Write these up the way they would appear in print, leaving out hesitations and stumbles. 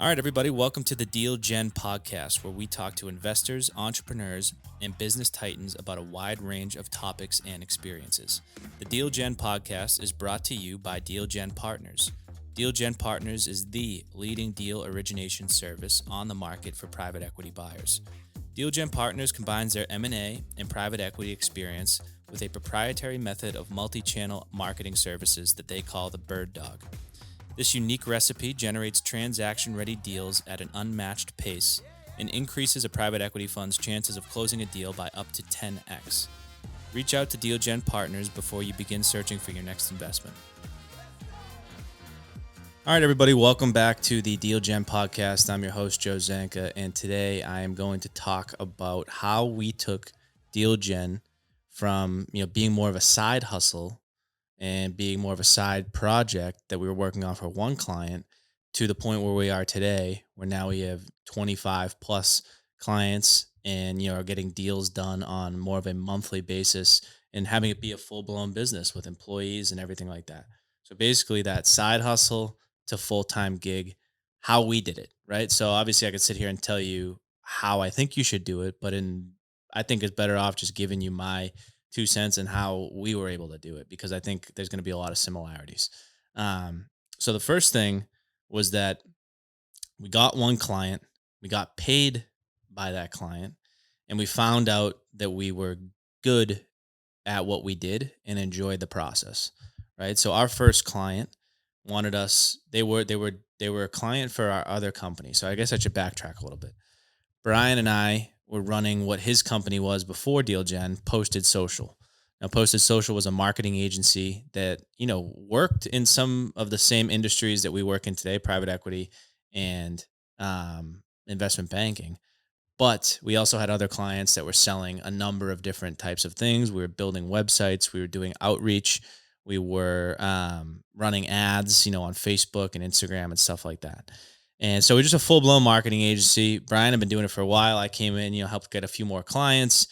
All right, everybody, welcome to the DealGen podcast, where we talk to investors, entrepreneurs, and business titans about a wide range of topics and experiences. The DealGen podcast is brought to you by DealGen Partners. DealGen Partners is the leading deal origination service on the market for private equity buyers. DealGen Partners combines their M&A and private equity experience with a proprietary method of multi-channel marketing services that they call the Bird Dog. This unique recipe generates transaction-ready deals at an unmatched pace and increases a private equity fund's chances of closing a deal by up to 10x. Reach out to DealGen Partners before you begin searching for your next investment. All right, everybody, welcome back to the DealGen podcast. I'm your host, Joe Zanka, and today I am going to talk about how we took DealGen from being more of a side hustle and being more of a side project that we were working on for one client to the point where we are today, where now we have 25 plus clients and are getting deals done on more of a monthly basis and having it be a full-blown business with employees and everything like that. So basically that side hustle to full-time gig, how we did it, right? So obviously I could sit here and tell you how I think you should do it, but I think it's better off just giving you my 2 cents and how we were able to do it, because I think there's going to be a lot of similarities. Um, so the first thing was that we got one client, we got paid by that client, and we found out that we were good at what we did and enjoyed the process. Right. So our first client wanted us, they were a client for our other company. So I guess I should backtrack a little bit. Brian and I were running what his company was before DealGen, Posted Social. Now, Posted Social was a marketing agency that, worked in some of the same industries that we work in today, private equity and investment banking. But we also had other clients that were selling a number of different types of things. We were building websites, we were doing outreach, we were running ads, on Facebook and Instagram and stuff like that. And so we're just a full blown marketing agency. Brian had been doing it for a while. I came in, helped get a few more clients.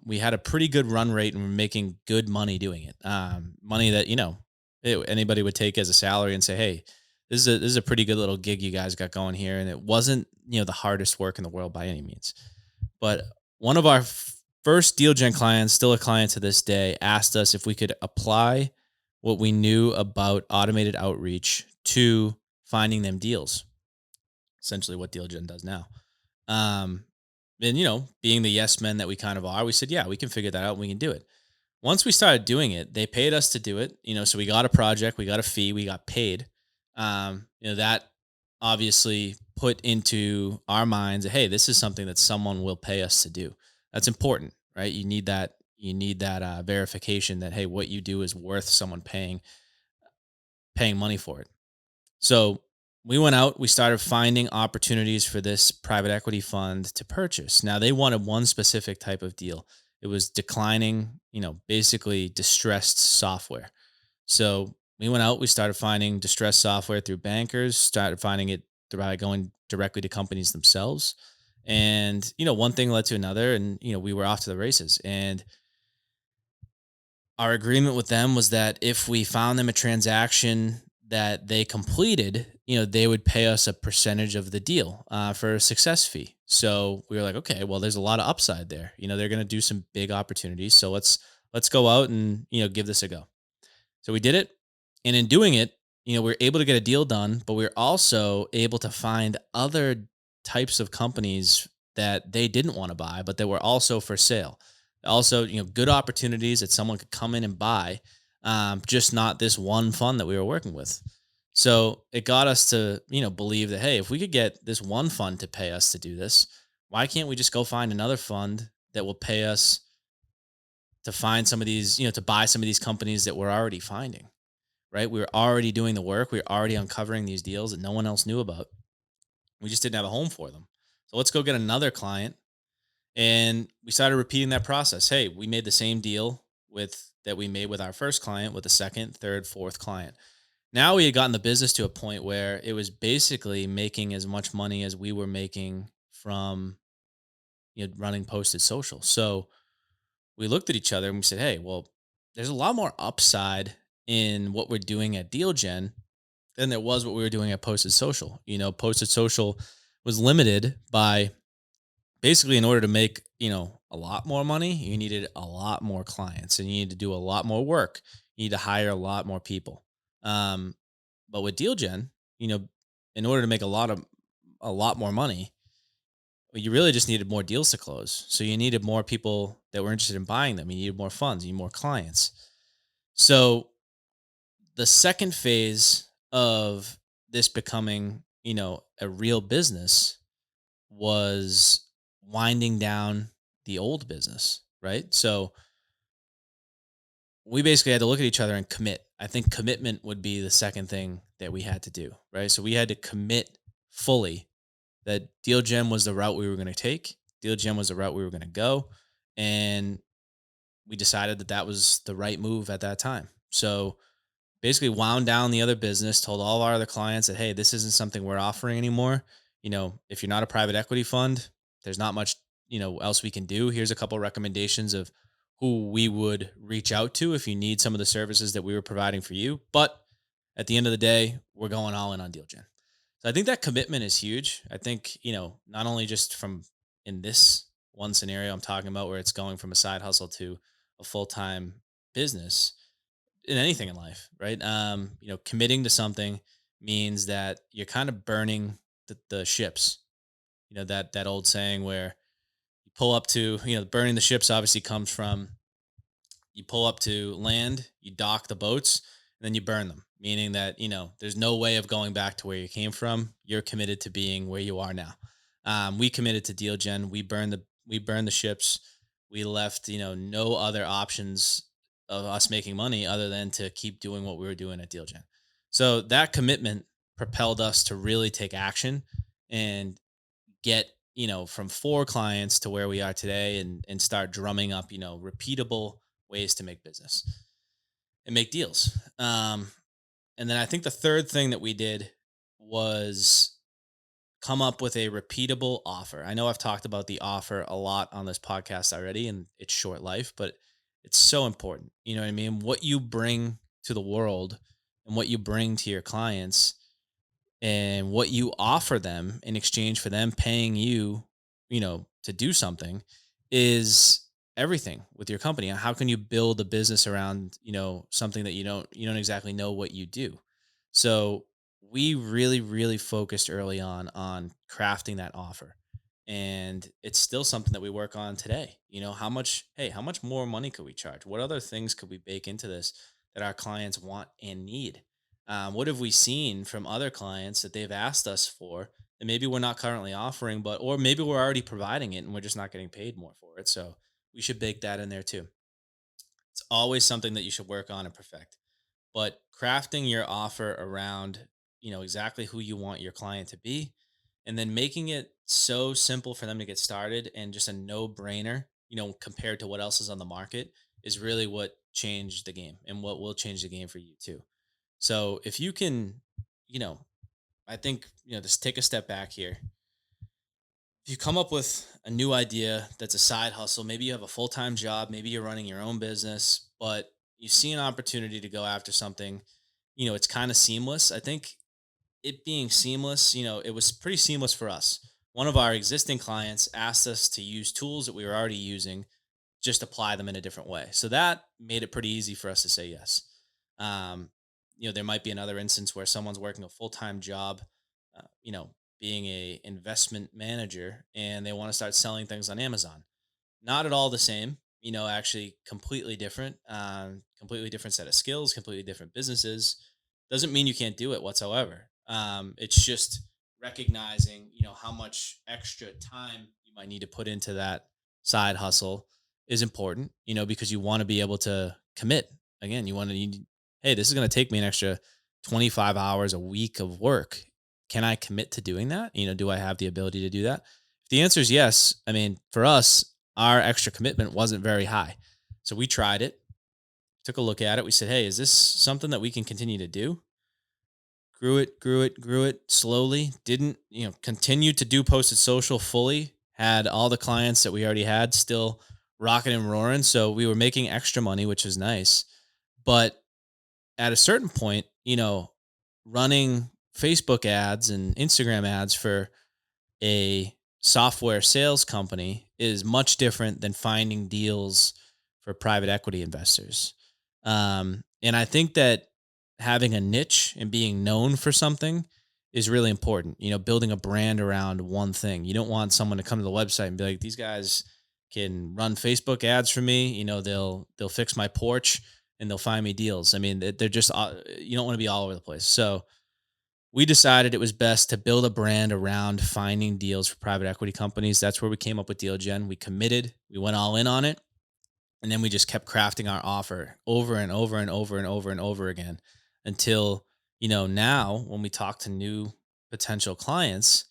We had a pretty good run rate and we're making good money doing it. Money that, anybody would take as a salary and say, hey, this is a pretty good little gig you guys got going here. And it wasn't, the hardest work in the world by any means. But one of our first DealGen clients, still a client to this day, asked us if we could apply what we knew about automated outreach to finding them deals, essentially what DealGen does now. And being the yes men that we kind of are, we said, yeah, we can figure that out and we can do it. Once we started doing it, they paid us to do it. So we got a project, we got a fee, we got paid. That obviously put into our minds, hey, this is something that someone will pay us to do. That's important, right? You need that verification that, hey, what you do is worth someone paying money for it. So we went out, we started finding opportunities for this private equity fund to purchase. Now they wanted one specific type of deal. It was declining, basically distressed software. So we went out, we started finding distressed software through bankers, started finding it by going directly to companies themselves. And, one thing led to another, and, we were off to the races. And our agreement with them was that if we found them a transaction that they completed, they would pay us a percentage of the deal for a success fee. So we were like, okay, well, there's a lot of upside there. They're going to do some big opportunities. So let's go out and give this a go. So we did it, and in doing it, we were able to get a deal done, but we were also able to find other types of companies that they didn't want to buy, but that were also for sale. Also, good opportunities that someone could come in and buy, just not this one fund that we were working with. So it got us to, believe that, hey, if we could get this one fund to pay us to do this, why can't we just go find another fund that will pay us to find some of these, to buy some of these companies that we're already finding, right? We were already doing the work. We were already uncovering these deals that no one else knew about. We just didn't have a home for them. So let's go get another client. And we started repeating that process. Hey, we made the same deal that we made with our first client with the second, third, fourth client. Now we had gotten the business to a point where it was basically making as much money as we were making from running Posted Social. So we looked at each other and we said, hey, well, there's a lot more upside in what we're doing at DealGen than there was what we were doing at Posted Social. Posted Social was limited by basically, in order to make, a lot more money, you needed a lot more clients and you need to do a lot more work. You need to hire a lot more people. Um, but with DealGen, you know, in order to make a lot more money, you really just needed more deals to close. So you needed more people that were interested in buying them. You needed more funds, you need more clients. So the second phase of this becoming, a real business was winding down the old business, right? So we basically had to look at each other and commit. I think commitment would be the second thing that we had to do, right? So we had to commit fully that DealGen was the route we were going to take. DealGen was the route we were going to go. And we decided that that was the right move at that time. So basically wound down the other business, told all our other clients that, hey, this isn't something we're offering anymore. If you're not a private equity fund, there's not much, else we can do. Here's a couple recommendations of who we would reach out to if you need some of the services that we were providing for you. But at the end of the day, we're going all in on DealGen. So I think that commitment is huge. I think, not only just from in this one scenario I'm talking about where it's going from a side hustle to a full-time business, in anything in life, right? Committing to something means that you're kind of burning the ships. That old saying where you pull up to, burning the ships obviously comes from you pull up to land, you dock the boats, and then you burn them, meaning that, there's no way of going back to where you came from. You're committed to being where you are now. We committed to DealGen. We burned the ships. We left, no other options of us making money other than to keep doing what we were doing at DealGen. So that commitment propelled us to really take action and get, from 4 clients to where we are today, and start drumming up, repeatable ways to make business and make deals. And then I think the third thing that we did was come up with a repeatable offer. I know I've talked about the offer a lot on this podcast already and its short life, but it's so important. You know what I mean? What you bring to the world and what you bring to your clients and what you offer them in exchange for them paying you, to do something is everything with your company. How can you build a business around, something that you don't exactly know what you do? So we really, really focused early on crafting that offer. And it's still something that we work on today. How much more money could we charge? What other things could we bake into this that our clients want and need? What have we seen from other clients that they've asked us for that maybe we're not currently offering, but or maybe we're already providing it and we're just not getting paid more for it. So we should bake that in there too. It's always something that you should work on and perfect. But crafting your offer around, exactly who you want your client to be, and then making it so simple for them to get started and just a no-brainer, compared to what else is on the market, is really what changed the game and what will change the game for you too. So if you can, you know, I think, just take a step back here. If you come up with a new idea that's a side hustle, maybe you have a full-time job, maybe you're running your own business, but you see an opportunity to go after something, it's kind of seamless. I think it being seamless, it was pretty seamless for us. One of our existing clients asked us to use tools that we were already using, just apply them in a different way. So that made it pretty easy for us to say yes. Um, there might be another instance where someone's working a full time job, being a investment manager, and they want to start selling things on Amazon. Not at all the same, actually completely different set of skills, completely different businesses. Doesn't mean you can't do it whatsoever. It's just recognizing, how much extra time you might need to put into that side hustle is important, because you want to be able to commit. Again, hey, this is going to take me an extra 25 hours a week of work. Can I commit to doing that? Do I have the ability to do that? If the answer is yes, I mean, for us, our extra commitment wasn't very high. So we tried it, took a look at it. We said, hey, is this something that we can continue to do? Grew it slowly. Didn't, continue to do Posted Social fully. Had all the clients that we already had still rocking and roaring. So we were making extra money, which is nice. But at a certain point, running Facebook ads and Instagram ads for a software sales company is much different than finding deals for private equity investors. And I think that having a niche and being known for something is really important. Building a brand around one thing. You don't want someone to come to the website and be like, these guys can run Facebook ads for me. They'll fix my porch and they'll find me deals. I mean, they're just you don't want to be all over the place. So we decided it was best to build a brand around finding deals for private equity companies. That's where we came up with DealGen. We committed, we went all in on it, and then we just kept crafting our offer over and over and over and over and over again until, now when we talk to new potential clients,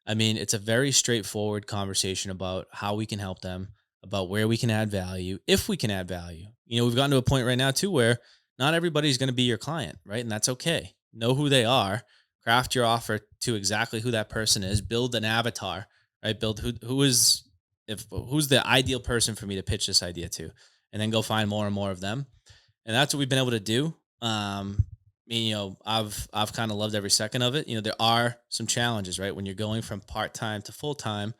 I mean, it's a very straightforward conversation about how we can help them, about where we can add value, if we can add value. We've gotten to a point right now too where not everybody's going to be your client, right? And that's okay. Know who they are, craft your offer to exactly who that person is, build an avatar, right? Build who's the ideal person for me to pitch this idea to, and then go find more and more of them. And that's what we've been able to do. I've kind of loved every second of it. There are some challenges, right? When you're going from part time to full time,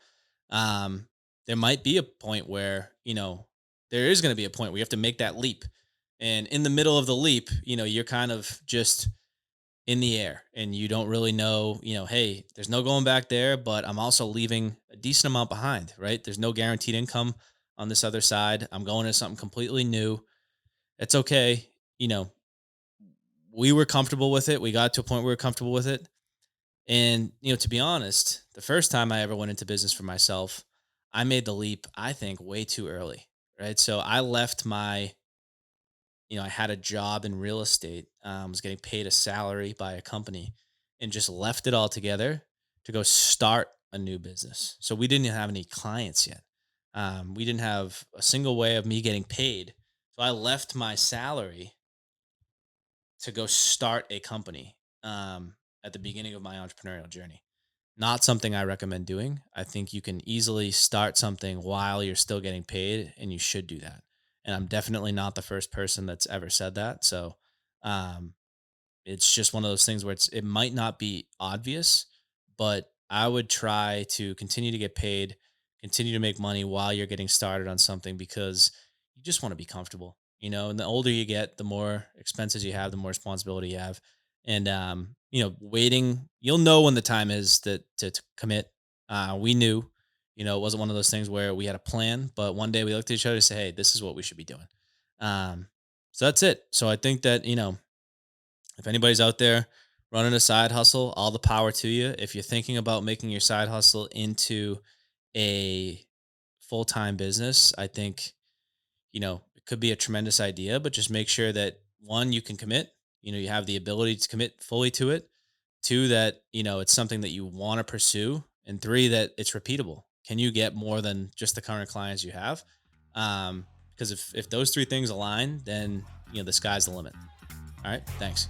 there might be a point where there is going to be a point where you have to make that leap, and in the middle of the leap, you're kind of just in the air and you don't really know, hey, there's no going back there, but I'm also leaving a decent amount behind, right? There's no guaranteed income on this other side. I'm going to something completely new. It's okay. You know, we were comfortable with it. We got to a point where we were comfortable with it. And, to be honest, the first time I ever went into business for myself, I made the leap, I think, way too early, right? So I left I had a job in real estate, was getting paid a salary by a company and just left it all together to go start a new business. So we didn't have any clients yet. We didn't have a single way of me getting paid. So I left my salary to go start a company at the beginning of my entrepreneurial journey. Not something I recommend doing. I think you can easily start something while you're still getting paid, and you should do that. And I'm definitely not the first person that's ever said that. So, um, it's just one of those things where it might not be obvious, but I would try to continue to get paid, continue to make money while you're getting started on something because you just want to be comfortable, and the older you get, the more expenses you have, the more responsibility you have. And waiting, you'll know when the time is to commit. We knew, it wasn't one of those things where we had a plan, but one day we looked at each other and say, hey, this is what we should be doing. Um, so that's it. So I think that, if anybody's out there running a side hustle, all the power to you. If you're thinking about making your side hustle into a full time business, I think, it could be a tremendous idea, but just make sure that one, you can commit, you have the ability to commit fully to it. Two, that, it's something that you want to pursue. And three, that it's repeatable. Can you get more than just the current clients you have? Because if those three things align, then, the sky's the limit. All right. Thanks.